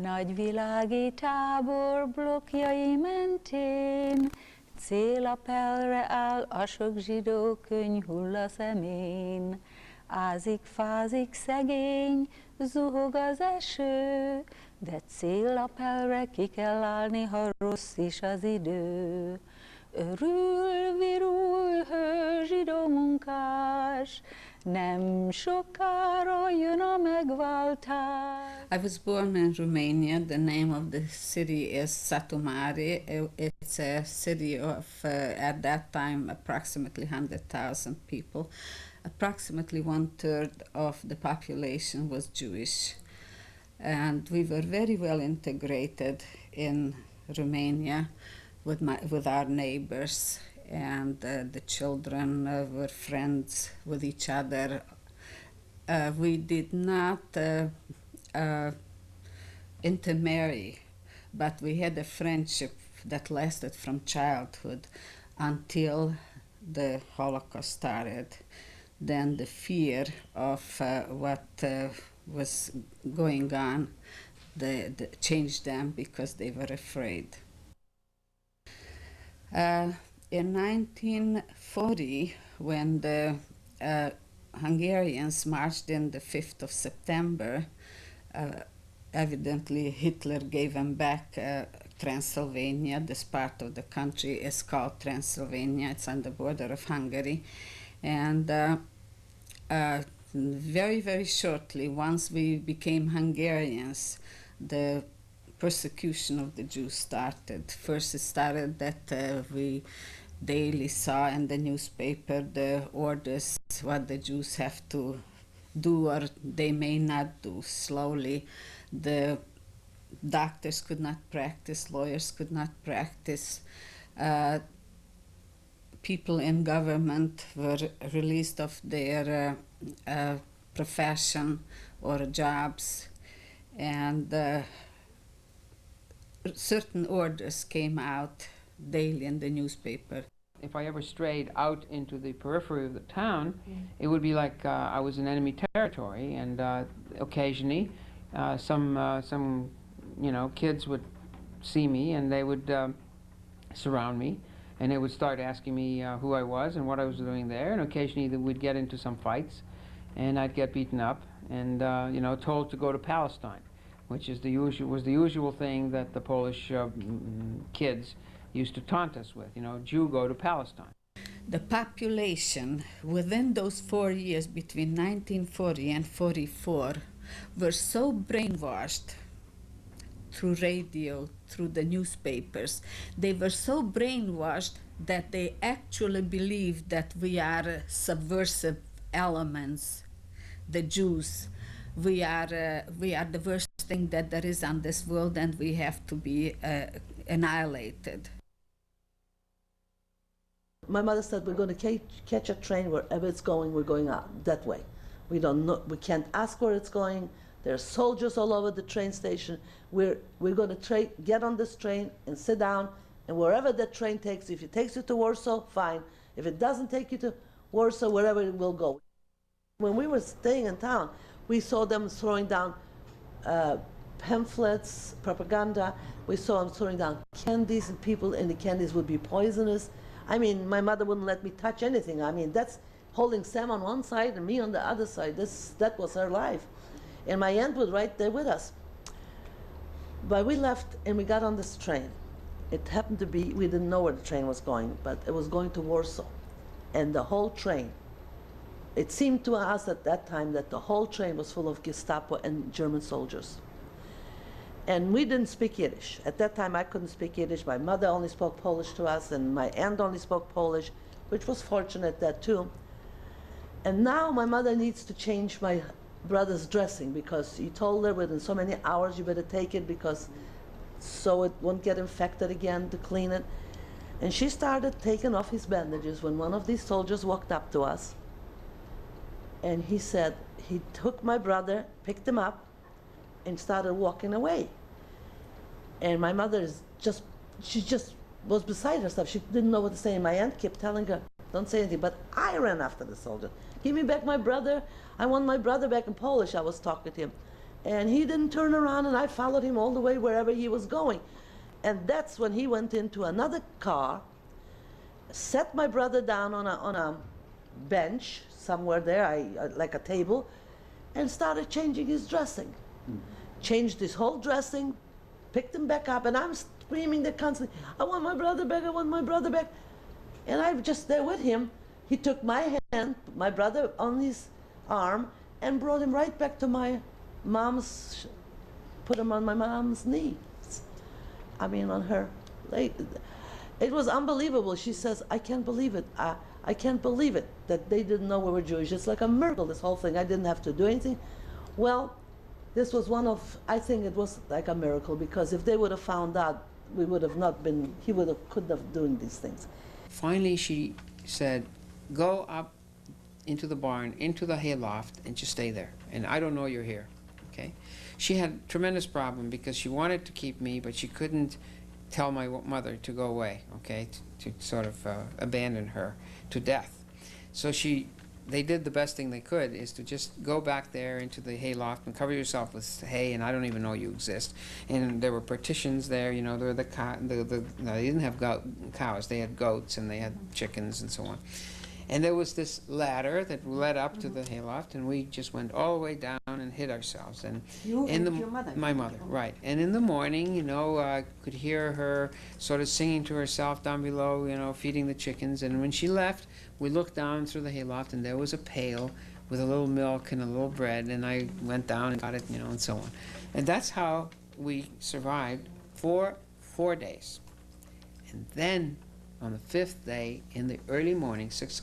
Nagyvilági tábor blokkjai mentén, célapelre áll a sok zsidó könyhull a szemén. Ázik-fázik szegény, zuhog az eső, de célapelre ki kell állni, ha rossz is az idő. Örül, virul, hő, zsidó munkás, nem sokára jön a megváltás. I was born in Romania. The name of the city is Satu Mare. It's a city of, at that time, approximately 100,000 people. Approximately 1/3 of the population was Jewish. And we were very well integrated in Romania with our neighbors, and the children were friends with each other. We did not intermarry, but we had a friendship that lasted from childhood until the Holocaust started. Then the fear of what was going on changed them because they were afraid. In 1940, when the Hungarians marched in the 5th of September, evidently Hitler gave them back Transylvania. This part of the country is called Transylvania. It's on the border of Hungary. And very, very shortly, once we became Hungarians, the persecution of the Jews started. First it started that we daily saw in the newspaper the orders, what the Jews have to do or they may not do. Slowly the doctors could not practice, lawyers could not practice, people in government were released of their profession or jobs, and certain orders came out daily in the newspaper. If I ever strayed out into the periphery of the town, it would be like I was in enemy territory, and occasionally some kids would see me and they would surround me, and they would start asking me who I was and what I was doing there, and occasionally we'd get into some fights, and I'd get beaten up and told to go to Palestine, which is was the usual thing that the Polish kids used to taunt us with. Jew, go to Palestine. The population within those 4 years between 1940 and 44 were so brainwashed through radio, through the newspapers. They were so brainwashed that they actually believed that we are subversive elements, the Jews. We are the worst thing that there is on this world, and we have to be annihilated. My mother said, we're going to catch a train wherever it's going, we're going out that way. We don't know, we can't ask where it's going. There are soldiers all over the train station. We're going to get on this train and sit down, and wherever that train takes, if it takes you to Warsaw, fine. If it doesn't take you to Warsaw, wherever it will go. When we were staying in town, we saw them throwing down pamphlets, propaganda. We saw them throwing down candies, and people in the candies would be poisonous. I mean, my mother wouldn't let me touch anything. I mean, that's holding Sam on one side and me on the other side. That was her life. And my aunt was right there with us. But we left and we got on this train. It happened to be, we didn't know where the train was going, but it was going to Warsaw. And the whole train, it seemed to us at that time that the whole train was full of Gestapo and German soldiers. And we didn't speak Yiddish. At that time, I couldn't speak Yiddish. My mother only spoke Polish to us, and my aunt only spoke Polish, which was fortunate, that too. And now my mother needs to change my brother's dressing, because he told her within so many hours you better take it, because so it won't get infected again, to clean it. And she started taking off his bandages when one of these soldiers walked up to us. And he said, he took my brother, picked him up, and started walking away. And my mother she just was beside herself. She didn't know what to say. And my aunt kept telling her, don't say anything. But I ran after the soldier. Give me back my brother. I want my brother back. In Polish, I was talking to him. And he didn't turn around, and I followed him all the way wherever he was going. And that's when he went into another car, set my brother down on a bench somewhere there, like a table, and started changing his dressing. Changed his whole dressing, picked him back up, and I'm screaming there constantly, I want my brother back, I want my brother back. And I'm just there with him. He took my hand, my brother on his arm, and brought him right back to my mom's, put him on my mom's knee. I mean, on her leg. It was unbelievable. She says, I can't believe it. I can't believe it that they didn't know we were Jewish. It's like a miracle, this whole thing. I didn't have to do anything. Well, this was one of, I think it was like a miracle, because if they would have found out, we would have not been, he would have, couldn't have doing these things. Finally, she said, go up into the barn, into the hayloft, and just stay there. And I don't know you're here, okay? She had a tremendous problem because she wanted to keep me, but she couldn't tell my mother to go away, okay, to sort of abandon her to death. So they did the best thing they could, is to just go back there into the hayloft and cover yourself with hay, and I don't even know you exist. And there were partitions there, you know, there were no, they didn't have cows, they had goats and they had chickens and so on. And there was this ladder that led up to the hayloft, and we just went all the way down and hid ourselves. And You and your mother? my mother, right. And in the morning, you know, I could hear her sort of singing to herself down below, you know, feeding the chickens. And when she left, we looked down through the hayloft, and there was a pail with a little milk and a little bread, and I went down and got it, you know, and so on. And that's how we survived for 4 days. And then on the 5th day, in the early morning, 6